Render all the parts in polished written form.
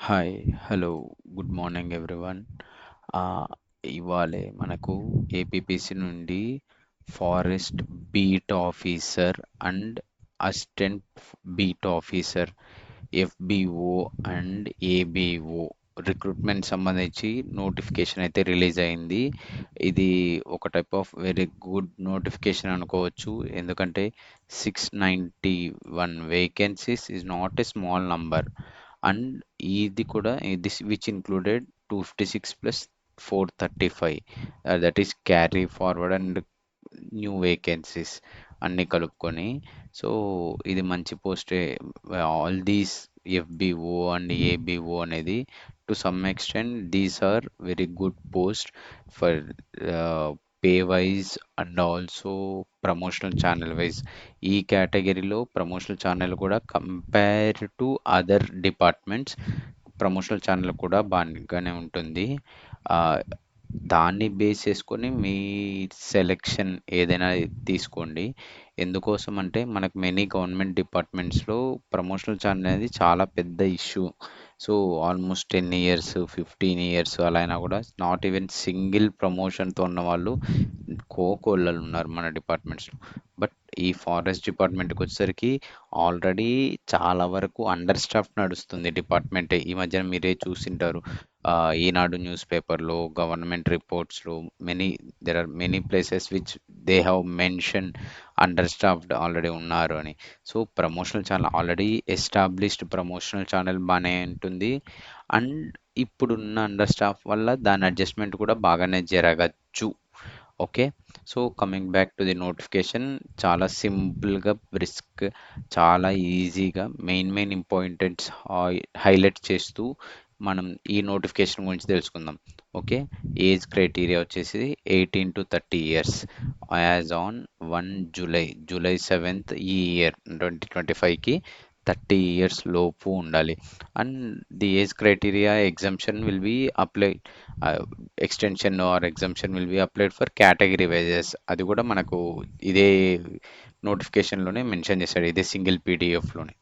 Hi hello good morning everyone. ఆ, ఇవాళే మనకు ఏపీపీసీ నుండి forest beat officer and assistant beat officer FBO and ABO recruitment సంబంధించి notification అయితే రిలీజ్ అయింది. ఇది ఒక type of very good notification అనుకోవచ్చు. ఎందుకంటే 691 vacancies is not a small number. And ఇది కూడా దిస్ విచ్ ఇంక్లూడెడ్ 256 ప్లస్ 435, that is carry forward and new vacancies అన్ని కలుపుకొని. సో ఇది మంచి పోస్టే. All these FBO and ABO అనేది to some extent these are very good post for pay wise and also promotional channel wise. ఈ కేటగిరీలో promotional channel కూడా compare to other departments promotional channel కూడా బాగానే ఉంటుంది. ఆ, దాన్ని బేస్ చేసుకొని మీ సెలెక్షన్ ఏదైనా తీసుకోండి. ఎందుకోసం అంటే మనకు మెనీ గవర్నమెంట్ డిపార్ట్మెంట్స్లో ప్రమోషనల్ ఛానల్ అనేది చాలా పెద్ద issue. So almost 10 years 15 years అలా అయినా కూడా నాట్ ఈవెన్ సింగిల్ ప్రమోషన్తో ఉన్న వాళ్ళు కోకోళ్ళలు ఉన్నారు మన డిపార్ట్మెంట్స్లో. బట్ ఈ ఫారెస్ట్ డిపార్ట్మెంట్కి వచ్చేసరికి ఆల్రెడీ చాలా వరకు అండర్ స్టాఫ్ నడుస్తుంది డిపార్ట్మెంట్. ఈ మధ్యన మీరే చూసింటారు, ఈనాడు న్యూస్ పేపర్లో గవర్నమెంట్ రిపోర్ట్స్లో there are many places which they have mention understaffed already ఉన్నారు అని. So promotional channel already established promotional channel బాగానే ఉంటుంది. అండ్ ఇప్పుడున్న అండర్ స్టాఫ్ వల్ల దాని అడ్జస్ట్మెంట్ కూడా బాగానే జరగచ్చు. Okay. So coming back to the notification, చాలా సింపుల్గా బ్రిస్క్, చాలా ఈజీగా మెయిన్ ఇంపార్టెంట్స్ హైలైట్ చేస్తూ మనం ఈ నోటిఫికేషన్ గురించి తెలుసుకుందాం. ఓకే. ఏజ్ క్రైటీరియా వచ్చేసి 18 to 30 years as on 1 July 7th ఈ ఇయర్ 2025కి 30 years లోపు ఉండాలి. And the age criteria exemption will be applied, extension or exemption will be applied for category wises. అది కూడా మనకు ఇదే నోటిఫికేషన్లోనే మెన్షన్ చేశాడు, ఇదే సింగిల్ పీడిఎఫ్లోనే.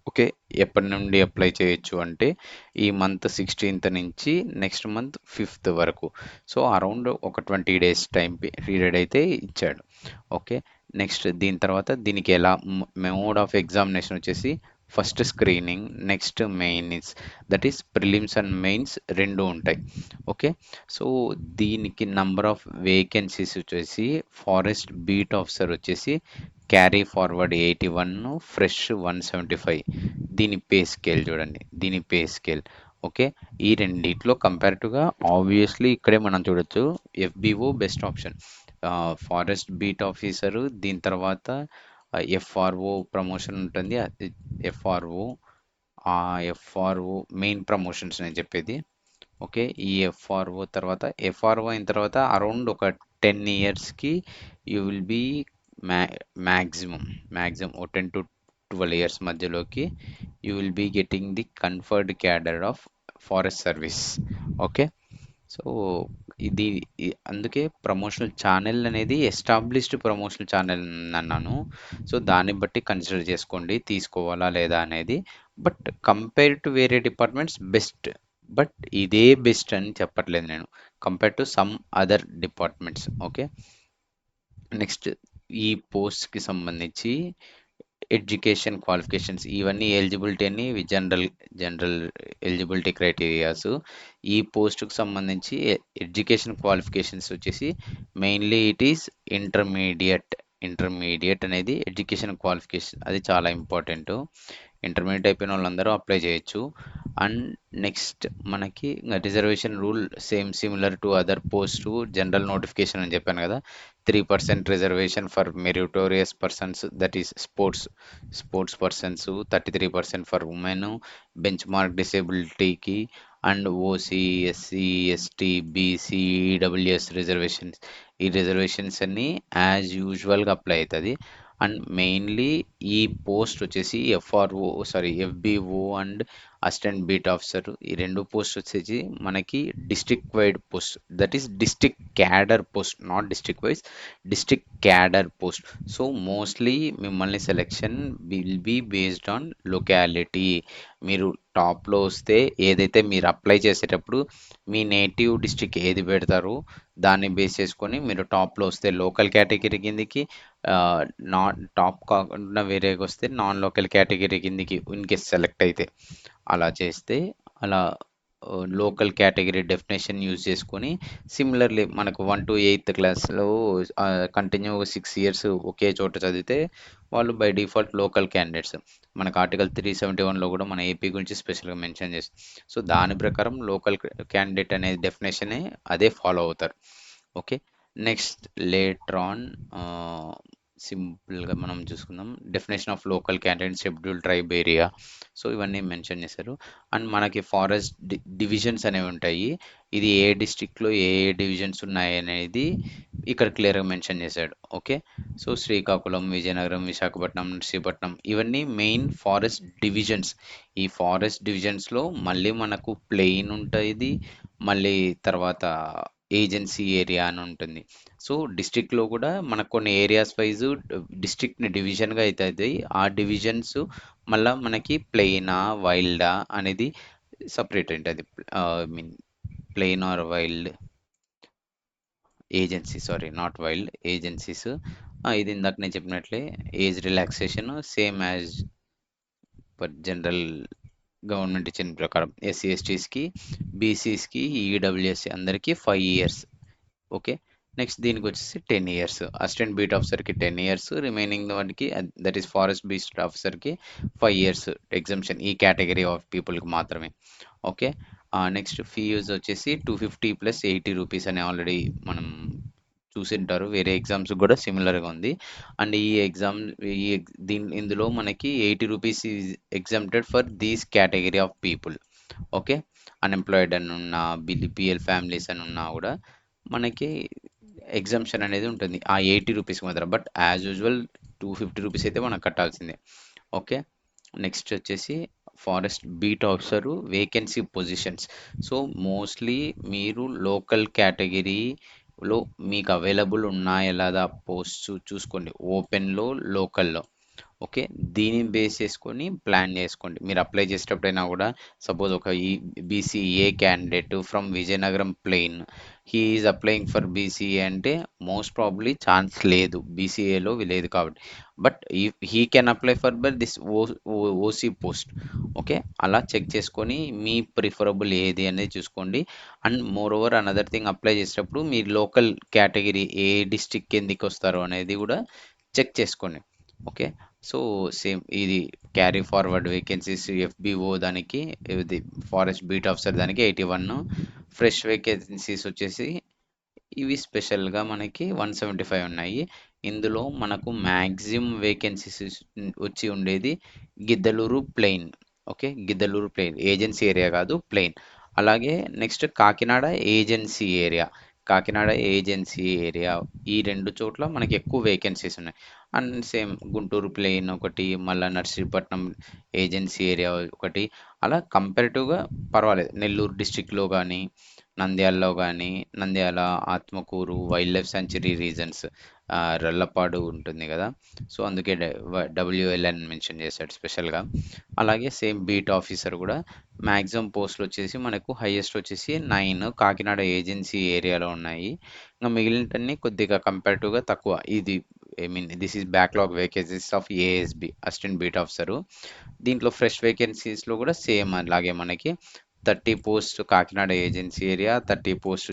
ఓకే. ఎప్పటి నుండి అప్లై చేయొచ్చు అంటే ఈ మంత్ 16th నుంచి నెక్స్ట్ మంత్ 5th వరకు. సో అరౌండ్ ఒక 20 days టైం పీరియడ్ అయితే ఇచ్చాడు. ఓకే. నెక్స్ట్ దీని తర్వాత దీనికి ఎలా మోడ్ ఆఫ్ ఎగ్జామినేషన్ వచ్చేసి first screening, next mains, that is prelims and mains రెండు ఉంటాయి. ఓకే. సో దీనికి నంబర్ ఆఫ్ వేకెన్సీస్ వచ్చేసి ఫారెస్ట్ బీట్ ఆఫీసర్ వచ్చేసి క్యారీ ఫార్వర్డ్ 81, ఫ్రెష్ 175. దీని పే స్కేల్ చూడండి, దీని పే స్కేల్. ఓకే. ఈ రెండిట్లో కంపారిటివ్గా ఆబ్వియస్లీ ఇక్కడే మనం చూడొచ్చు FBO best option. Forest beat officer, దీని తర్వాత ఎఫ్ఆర్ఓ ప్రమోషన్ ఉంటుంది. ఎఫ్ఆర్ఓ ఎఫ్ఆర్ఓ మెయిన్ ప్రమోషన్స్ నేను చెప్పేది. ఓకే. ఈ ఎఫ్ఆర్ఓ తర్వాత ఎఫ్ఆర్ఓ అయిన తర్వాత అరౌండ్ ఒక 10 yearsకి యూ విల్ బీ మ్యాక్సిమం ఓ 10 to 12 years మధ్యలోకి you will be getting the conferred cadre of forest service. Okay. So ఇది అందుకే ప్రమోషనల్ ఛానల్ అనేది ఎస్టాబ్లిష్డ్ ప్రమోషనల్ ఛానల్ అన్నాను. సో దాన్ని బట్టి కన్సిడర్ చేసుకోండి తీసుకోవాలా లేదా అనేది. బట్ కంపేర్ టు వేరే డిపార్ట్మెంట్స్ బెస్ట్. బట్ ఇదే బెస్ట్ అని చెప్పట్లేదు నేను, compare to some other departments. Okay. Next ఈ పోస్ట్కి సంబంధించి ఎడ్యుకేషన్ క్వాలిఫికేషన్స్ ఇవన్నీ ఎలిజిబిలిటీ అని జనరల్ ఎలిజిబిలిటీ క్రైటీరియాస్. ఈ పోస్ట్కి సంబంధించి ఎడ్యుకేషన్ క్వాలిఫికేషన్స్ వచ్చేసి మెయిన్లీ ఇట్ ఈస్ ఇంటర్మీడియట్ అనేది ఎడ్యుకేషన్ క్వాలిఫికేషన్, అది చాలా ఇంపార్టెంట్. ఇంటర్మీడియట్ అయిపోయిన వాళ్ళందరూ అప్లై చేయొచ్చు. అండ్ నెక్స్ట్ మనకి reservation rule same similar to other post general notification అని చెప్పాను కదా. 3% reservation for meritorious persons, that is sports persons, 33% for women, bench mark డిసేబిలిటీకి, and OC, SC, ST, BC, EWS reservations. ఈ reservations అన్నీ as యూజువల్గా apply అవుతుంది. And mainly ఈ post వచ్చేసి FBO and assistant beat officer, ఈ రెండు పోస్ట్ వచ్చేసి మనకి district wide post, that is district cadre post, not district wise, district cadre post. So mostly మిమ్మల్ని selection will be based on locality. మీరు టాప్లో వస్తే ఏదైతే మీరు అప్లై చేసేటప్పుడు మీ నేటివ్ డిస్ట్రిక్ట్ ఏది పెడతారో దాన్ని బేస్ చేసుకొని మీరు టాప్లో వస్తే లోకల్ కేటగిరీ కిందికి, నాన్ టాప్ కాకుండా వేరేగా వస్తే నాన్ లోకల్ కేటగిరీ కిందికి ఇన్ కేస్ సెలెక్ట్ అయితే అలా చేస్తే అలా లోకల్ కేటగిరీ డెఫినేషన్ యూజ్ చేసుకొని సిమిలర్లీ మనకు 1 to 8th క్లాస్లో కంటిన్యూ 6 years ఒకే చోట చదివితే వాళ్ళు బై డిఫాల్ట్ లోకల్ క్యాండిడేట్స్. మనకు ఆర్టికల్ 371లో కూడా మన ఏపీ గురించి స్పెషల్గా మెన్షన్ చేస్తుంది. సో దాని ప్రకారం లోకల్ క్యాండిడేట్ అనే డెఫినేషనే అదే ఫాలో అవుతారు. ఓకే, నెక్స్ట్ లేటర్ ఆన్ సింపుల్గా మనం చూసుకుందాం. Definition of local candidate schedule tribe area. So ఇవన్నీ మెన్షన్ చేశారు. అండ్ మనకి ఫారెస్ట్ డివిజన్స్ అనేవి ఉంటాయి. ఇది ఏ డిస్ట్రిక్ట్లో ఏ ఏ డివిజన్స్ ఉన్నాయి అనేది ఇక్కడ క్లియర్గా మెన్షన్ చేశాడు. ఓకే, సో శ్రీకాకుళం, విజయనగరం, విశాఖపట్నం, నర్సీపట్నం ఇవన్నీ మెయిన్ ఫారెస్ట్ డివిజన్స్. ఈ ఫారెస్ట్ డివిజన్స్లో మళ్ళీ మనకు ప్లెయిన్ ఉంటుంది, మళ్ళీ తర్వాత ఏజెన్సీ ఏరియా అని ఉంటుంది. సో డిస్ట్రిక్ట్లో కూడా మనకు కొన్ని ఏరియాస్ వైజ్ డిస్ట్రిక్ట్ని డివిజన్గా అవుతుంది. ఆ డివిజన్స్ మళ్ళీ మనకి ప్లెయినా వైల్డా అనేది సపరేట్ ఉంటుంది. I mean plain or wild agency, sorry not wild agencies. ఇది ఇందాక నేను చెప్పినట్లే age relaxation same as per general government ఇచ్చిన ప్రకారం ఎస్సీ ఎస్టీస్కి, బీసీస్కి, ఈడబ్ల్యూఎస్సీ అందరికీ 5 years. ఓకే, నెక్స్ట్ దీనికి వచ్చేసి 10 years. అసిస్టెంట్ బీట్ ఆఫీసర్కి 10 years, రిమైనింగ్ వాటికి దట్ ఈస్ ఫారెస్ట్ బీట్ ఆఫీసర్కి 5 years ఎగ్జంప్షన్ ఈ కేటగిరీ ఆఫ్ పీపుల్కి మాత్రమే. ఓకే, నెక్స్ట్ ఫీజు వచ్చేసి 250 + 80 రూపీస్ అని ఆల్రెడీ మనం చూసింటారు. వేరే ఎగ్జామ్స్ కూడా సిమిలర్గా ఉంది. అండ్ ఈ ఎగ్జామ్ ఇందులో మనకి 80 rupees is exempted for these category of people. Okay, unemployed అని ఉన్న, బిపిఎల్ ఫ్యామిలీస్ అని ఉన్నా కూడా మనకి ఎగ్జామ్షన్ అనేది ఉంటుంది ఆ 80 రూపీస్ మాత్రం. బట్ యాజ్ యూజువల్ 250 రూపీస్ అయితే మనం కట్టాల్సిందే. ఓకే, నెక్స్ట్ వచ్చేసి forest beat officer vacancy positions. So mostly మీరు లోకల్ కేటగిరీలో మీకు అవైలబుల్ ఉన్నాయా లేదా పోస్ట్ చూసుకోండి, ఓపెన్లో లోకల్లో. ఓకే, దీన్ని బేస్ చేసుకొని ప్లాన్ చేసుకోండి. మీరు అప్లై చేసేటప్పుడైనా కూడా సపోజ్ ఒక ఈ BCA candidate from Vizianagaram plain he is applying for BCA అంటే మోస్ట్ ప్రాబ్లీ ఛాన్స్ లేదు, బీసీఏలో లేదు కాబట్టి. But he can apply for బర్ దిస్ ఓసీ పోస్ట్. ఓకే, అలా చెక్ చేసుకొని మీ ప్రిఫరబుల్ ఏది అనేది చూసుకోండి. And more over another thing, apply చేసేటప్పుడు మీరు లోకల్ కేటగిరీ ఏ డిస్టిక్ కిందికి వస్తారో అనేది కూడా చెక్ చేసుకోండి. ఓకే, సో సేమ్ ఇది క్యారీ ఫార్వర్డ్ వేకెన్సీస్ ఎఫ్బిఓ దానికి, ఇది ఫారెస్ట్ బీట్ ఆఫీసర్ దానికి 81, ఫ్రెష్ వేకెన్సీస్ వచ్చేసి ఇవి స్పెషల్గా మనకి 175 ఉన్నాయి. ఇందులో మనకు మ్యాక్సిమం వేకెన్సీస్ వచ్చి ఉండేది Giddalur plain. Okay, Giddalur plain agency area కాదు, ప్లెయిన్. అలాగే next Kakinada agency area, Kakinada agency area ఈ రెండు చోట్ల మనకి ఎక్కువ వేకెన్సీస్ ఉన్నాయి. అండ్ సేమ్ గుంటూరు ప్లెయిన్ ఒకటి, మళ్ళీ నర్సీపట్నం ఏజెన్సీ ఏరియా ఒకటి, అలా కంపారిటివ్గా పర్వాలేదు. నెల్లూరు డిస్టిక్లో కానీ, నంద్యాలలో కానీ, Nandyal, Atmakur wild life sanctuary regions, Rallapadu ఉంటుంది కదా, సో అందుకే డబ్ల్యూఎల్ఎన్ మెన్షన్ చేశాడు స్పెషల్గా. అలాగే సేమ్ బీట్ ఆఫీసర్ కూడా మ్యాక్సిమం పోస్టులు వచ్చేసి మనకు హైయెస్ట్ వచ్చేసి 9 కాకినాడ ఏజెన్సీ ఏరియాలో ఉన్నాయి. ఇంకా మిగిలినవన్నీ కొద్దిగా కంపారిటివ్గా తక్కువ. ఇది I mean this is backlog vacancies of ASB assistant beat officer. దీంట్లో ఫ్రెష్ వేకెన్సీస్లో కూడా సేమ్ అలాగే మనకి 30 post Kakinada agency area, 30 post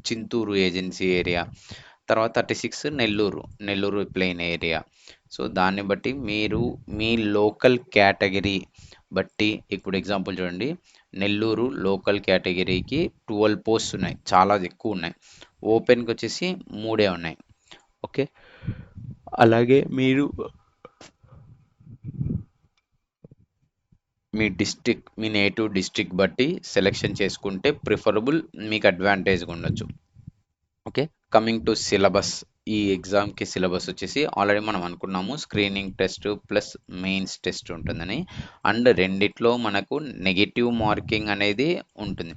Chinturu agency area, తర్వాత 36 నెల్లూరు ప్లెయిన్ ఏరియా. సో దాన్ని బట్టి మీరు మీ లోకల్ కేటగిరీ బట్టి, ఇప్పుడు ఎగ్జాంపుల్ చూడండి, నెల్లూరు లోకల్ కేటగిరీకి 12 పోస్ట్ ఉన్నాయి, చాలా ఎక్కువ ఉన్నాయి. ఓపెన్కి వచ్చేసి 3 ఉన్నాయి. ఓకే, అలాగే మీరు మీ నేటివ్ డిస్టిక్ బట్టి సెలెక్షన్ చేసుకుంటే ప్రిఫరబుల్, మీకు అడ్వాంటేజ్గా ఉండొచ్చు. Okay, coming to syllabus. ఈ ఎగ్జామ్కి సిలబస్ వచ్చేసి ఆల్రెడీ మనం అనుకున్నాము, screening test plus mains test ఉంటుందని. అండ్ రెండిట్లో మనకు నెగిటివ్ మార్కింగ్ అనేది ఉంటుంది.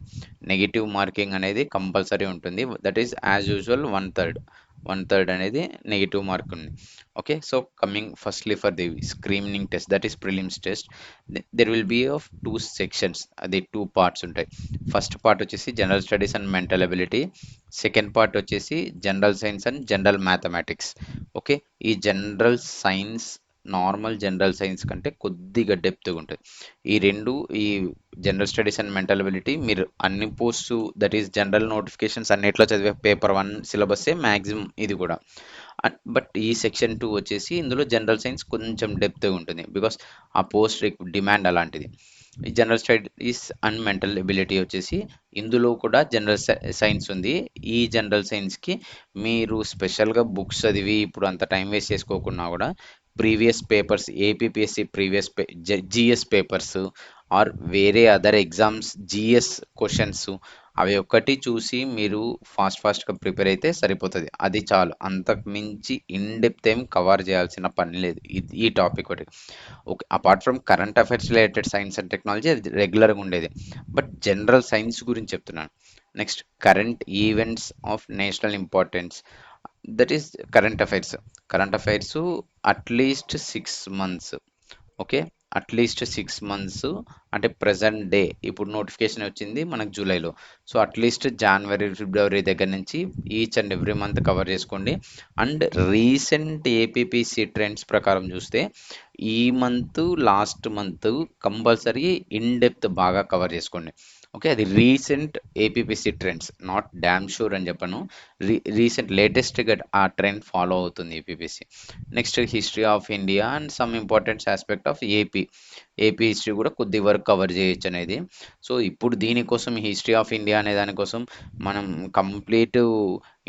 నెగిటివ్ మార్కింగ్ అనేది కంపల్సరీ ఉంటుంది. That is as usual 1/3. One third అనేది నెగిటివ్ మార్క్ ఉంది. Okay, so coming firstly for the screening test, that is prelims test. There will be of two sections, అది two parts ఉంటాయి. First part వచ్చేసి general studies and mental ability, second part వచ్చేసి general science and general mathematics. Okay, ఈ general science normal general science కంటే కొద్దిగా డెప్త్గా ఉంటుంది. ఈ రెండు, ఈ general studies and mental ability మీరు అన్ని post, that is general notifications అన్నిట్లో చదివే పేపర్ 1 సిలబస్సే మ్యాక్సిమం ఇది కూడా. బట్ ఈ సెక్షన్ 2 వచ్చేసి ఇందులో జనరల్ సైన్స్ కొంచెం డెప్త్గా ఉంటుంది, బికాస్ ఆ పోస్ట్ డిమాండ్ అలాంటిది. ఈ general studies and mental ability వచ్చేసి ఇందులో కూడా జనరల్ సైన్స్ ఉంది. ఈ జనరల్ సైన్స్కి మీరు స్పెషల్గా బుక్స్ చదివి ఇప్పుడు అంత టైం వేస్ట్ చేసుకోకుండా కూడా previous papers, APPSC previous GS papers or వేరే అదర్ ఎగ్జామ్స్ జిఎస్ క్వశ్చన్స్ అవి ఒక్కటి చూసి మీరు ఫాస్ట్గా ప్రిపేర్ అయితే సరిపోతుంది. అది చాలు, అంతకు మించి ఇన్ డెప్త్ ఏం కవర్ చేయాల్సిన పని లేదు ఈ టాపిక్ ఒకటి. Okay, apart from current affairs related science and technology అది రెగ్యులర్గా ఉండేది, బట్ జనరల్ సైన్స్ గురించి చెప్తున్నాను. Next, current events of national importance, that is current affairs. Current affairs at least 6 months. Okay, at least 6 months అంటే ప్రజెంట్ డే, ఇప్పుడు notification వచ్చింది మనకు జూలైలో, సో అట్లీస్ట్ జనవరి ఫిబ్రవరి దగ్గర నుంచి each and every month cover చేసుకోండి. అండ్ రీసెంట్ ఏపీపీసీ ట్రెండ్స్ ప్రకారం చూస్తే ఈ month last month compulsory in depth బాగా కవర్ చేసుకోండి. ఓకే, అది recent APPC trends, not damn sure అని చెప్పను, రీసెంట్ లేటెస్ట్గా ఆ ట్రెండ్ ఫాలో అవుతుంది APPC. Next, history of India and some important aspect of AP history కూడా కొద్ది వరకు కవర్ చేయొచ్చు అనేది. సో ఇప్పుడు దీనికోసం హిస్టరీ ఆఫ్ ఇండియా అనే దానికోసం మనం complete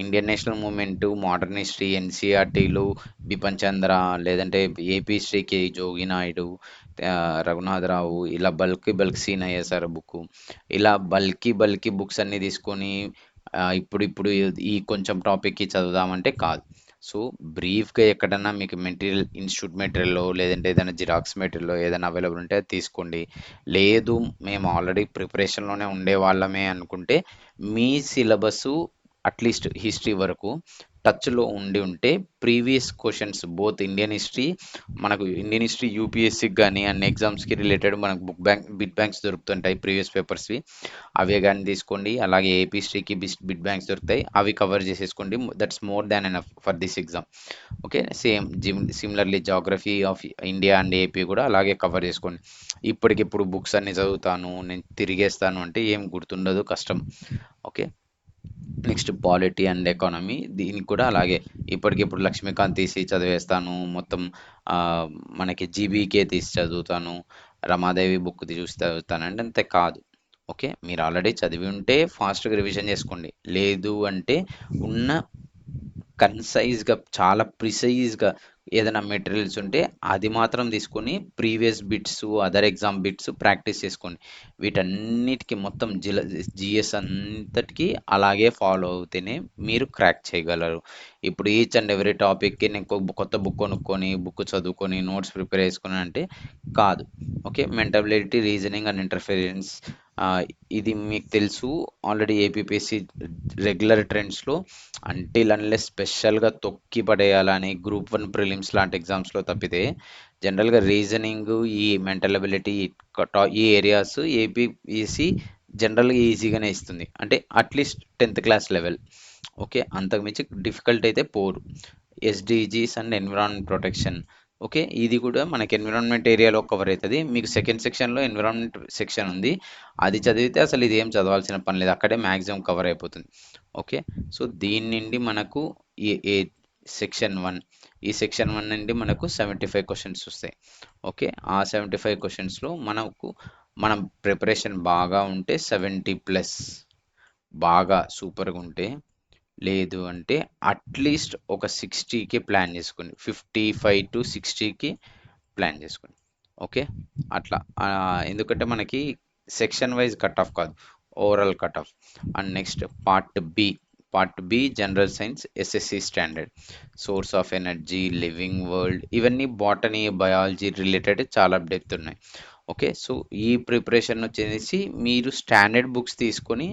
Indian national movement, modern history, ఎన్సీఆర్టీలు, బిపన్ చంద్ర, లేదంటే ఏపీ హిస్టరీకి జోగి నాయుడు, రఘునాథరావు, ఇలా బల్క్ సీనయ్య సార్ బుక్, ఇలా బల్కీ బుక్స్ అన్ని తీసుకొని ఇప్పుడు ఈ కొంచెం టాపిక్కి చదువుదామంటే కాదు. సో బ్రీఫ్గా ఎక్కడన్నా మీకు మెటీరియల్, ఇన్స్టిట్యూట్ మెటీరియల్లో లేదంటే ఏదైనా జిరాక్స్ మెటీరియల్లో ఏదైనా అవైలబుల్ ఉంటే అది తీసుకోండి. లేదు మేము ఆల్రెడీ ప్రిపరేషన్లోనే ఉండే వాళ్ళమే అనుకుంటే మీ సిలబస్ అట్లీస్ట్ హిస్టరీ వరకు టచ్లో ఉండి ఉంటే previous questions both Indian history, మనకు ఇండియన్ హిస్టరీ యూపీఎస్సీకి కానీ అన్ని ఎగ్జామ్స్కి రిలేటెడ్ మనకు బిట్ బ్యాంక్స్ దొరుకుతుంటాయి ప్రీవియస్ పేపర్స్వి, అవే కానీ తీసుకోండి. అలాగే ఏపీ హిస్టరీకి బిట్ బ్యాంక్స్ దొరుకుతాయి, అవి కవర్ చేసేసుకోండి. That's more than enough for this exam. Okay, similarly geography of India and AP కూడా అలాగే కవర్ చేసుకోండి. ఇప్పటికిప్పుడు బుక్స్ అన్ని చదువుతాను నేను తిరిగేస్తాను అంటే ఏం గుర్తుండదు, కష్టం. Okay, next polity and economy, దీనికి కూడా అలాగే ఇప్పటికిప్పుడు లక్ష్మీకాంత్ తీసి చదివేస్తాను మొత్తం, ఆ, మనకి జీబీకే తీసి చదువుతాను, రమాదేవి బుక్ చూసి చదువుతాను అంటే అంతే కాదు. ఓకే, మీరు ఆల్రెడీ చదివి ఉంటే ఫాస్ట్గా రివిజన్ చేసుకోండి, లేదు అంటే ఉన్న కన్సైజ్గా చాలా ప్రిసైజ్గా ఏదైనా మెటీరియల్స్ ఉంటే అది మాత్రం తీసుకొని previous bits, other exam bits practice చేసుకోండి. వీటన్నిటికీ మొత్తం జిఎస్ అంతటికి అలాగే ఫాలో అవుతేనే మీరు క్రాక్ చేయగలరు. ఇప్పుడు ఈచ్ అండ్ ఎవ్రీ టాపిక్కి నేను కొత్త బుక్ కొనుక్కొని బుక్ చదువుకొని నోట్స్ ప్రిపేర్ చేసుకుని అంటే కాదు. Okay, mental ability, reasoning and interference, ఇది మీకు తెలుసు ఆల్రెడీ ఏపీపీఎస్సి రెగ్యులర్ ట్రెండ్స్లో అంటిల్ అన్లెస్ స్పెషల్గా తొక్కి పడేయాలని గ్రూప్ 1 ప్రిలిమ్స్ లాంటి ఎగ్జామ్స్లో తప్పితే జనరల్గా రీజనింగ్, ఈ మెంటల్ అబిలిటీ, ఈ ఏరియాస్ ఏపీఎస్సి జనరల్గా ఈజీగానే ఇస్తుంది, అంటే at least 10th class level. Okay, అంతకుమించి డిఫికల్ట్ అయితే పోరు. SDGs and environment protection, okay, ఇది కూడా మనకి ఎన్విరాన్మెంట్ ఏరియాలో కవర్ అవుతుంది. మీకు సెకండ్ సెక్షన్లో ఎన్విరాన్మెంట్ సెక్షన్ ఉంది, అది చదివితే అసలు ఇది ఏం చదవాల్సిన పని లేదు, అక్కడే మ్యాక్సిమం కవర్ అయిపోతుంది. ఓకే, సో దీని నుండి మనకు ఈ సెక్షన్ 1, ఈ సెక్షన్ 1 నుండి మనకు 75 క్వశ్చన్స్ వస్తాయి. ఓకే, ఆ 75 క్వశ్చన్స్లో మనకు మనం ప్రిపరేషన్ బాగా ఉంటే 70+, బాగా సూపర్గా ఉంటే, లేదు అంటే అట్లీస్ట్ ఒక 60కి ప్లాన్ చేసుకోండి, 55 to 60కి ప్లాన్ చేసుకోండి. ఓకే, అట్లా ఎందుకంటే మనకి సెక్షన్ వైజ్ కట్ ఆఫ్ కాదు, overall cut off. And next part B general science SSC standard, source of energy, living world, ఇవన్నీ బాటనీ బయాలజీ రిలేటెడ్ చాలా డెప్త్ ఉన్నాయి. ఓకే. సో, ఈ ప్రిపరేషన్ వచ్చేసి మీరు స్టాండర్డ్ బుక్స్ తీసుకొని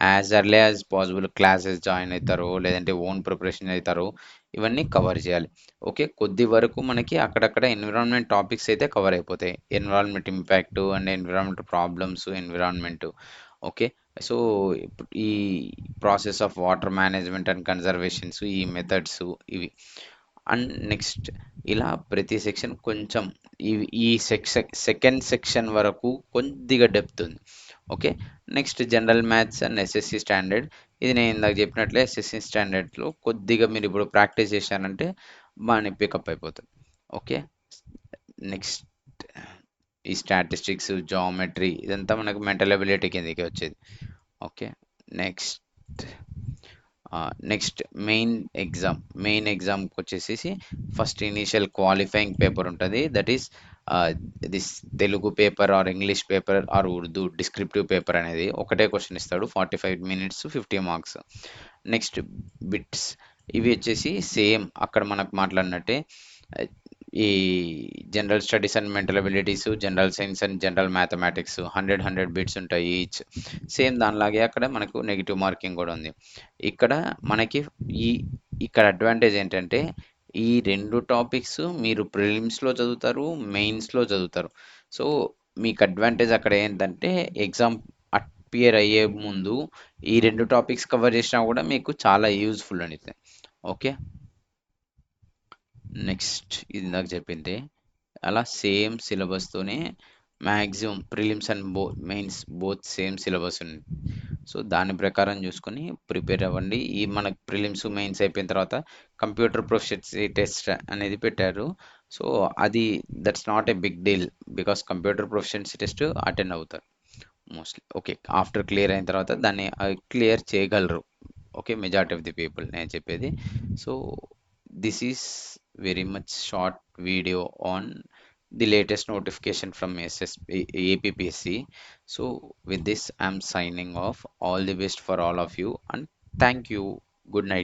as early as possible classes join అవుతారో, లేదంటే own preparation అవుతారో, ఇవన్నీ కవర్ చేయాలి. ఓకే. కొద్ది వరకు మనకి అక్కడక్కడ ఎన్విరాన్మెంట్ టాపిక్స్ అయితే కవర్ అయిపోతాయి. Environment impact and environment problems, environment. Okay. So, ఇప్పుడు ఈ process of water management and conservations, ఈ మెథడ్స్ ఇవి. అండ్ నెక్స్ట్ ఇలా ప్రతి సెక్షన్ కొంచెం ఈ సెకండ్ సెక్షన్ వరకు కొద్దిగా డెప్త్ ఉంది. Okay. Next general maths and SSC standard. ఇది నేను ఇందాక చెప్పినట్లే ఎస్ఎస్సి స్టాండర్డ్లో కొద్దిగా మీరు ఇప్పుడు ప్రాక్టీస్ చేశారంటే బాగానే పికప్ అయిపోతుంది. ఓకే. నెక్స్ట్ ఈ స్టాటిస్టిక్స్, జామెట్రీ ఇదంతా మనకు మెంటల్ ఎబిలిటీ కిందకి వచ్చేది. ఓకే. నెక్స్ట్ నెక్స్ట్ మెయిన్ ఎగ్జామ్కి వచ్చేసేసి ఫస్ట్ ఇనీషియల్ క్వాలిఫైయింగ్ పేపర్ ఉంటుంది. That is this Telugu paper or English paper or Urdu descriptive paper అనేది ఒకటే క్వశ్చన్ ఇస్తాడు. 45 minutes 50 మార్క్స్. నెక్స్ట్ బిట్స్, ఇవి వచ్చేసి సేమ్ అక్కడ మనకు మాట్లాడినట్టే ఈ general studies and mental abilities, general science and general mathematics 100 bits ఉంటాయి ఈచ్. సేమ్ దానిలాగే అక్కడ మనకు నెగిటివ్ మార్కింగ్ కూడా ఉంది. ఇక్కడ మనకి ఈ ఇక్కడ అడ్వాంటేజ్ ఏంటంటే ఈ రెండు టాపిక్స్ మీరు ప్రిలిమ్స్లో చదువుతారు, మెయిన్స్లో చదువుతారు. సో మీకు అడ్వాంటేజ్ అక్కడ ఏంటంటే ఎగ్జామ్ అపియర్ అయ్యే ముందు ఈ రెండు టాపిక్స్ కవర్ చేసినా కూడా మీకు చాలా యూజ్ఫుల్ అనేది. ఓకే. నెక్స్ట్ ఇది ఇందాక చెప్పింది అలా సేమ్ సిలబస్తోనే maximum prelims and mains both same syllabus ఉంది. సో దాని ప్రకారం చూసుకొని ప్రిపేర్ అవ్వండి. ఈ మనకు ప్రిలిమ్స్ మెయిన్స్ అయిపోయిన తర్వాత కంప్యూటర్ ప్రొఫిషియన్సీ టెస్ట్ అనేది పెట్టారు. సో అది that's not a big deal, because computer proficiency test attend అవుతారు మోస్ట్లీ. ఓకే. ఆఫ్టర్ క్లియర్ అయిన తర్వాత దాన్ని క్లియర్ చేయగలరు. Okay. Majority of the people నేను చెప్పేది. So this is very much short video on the latest notification from APPSC. So with this I'm signing off. All the best for all of you and thank you. Good night.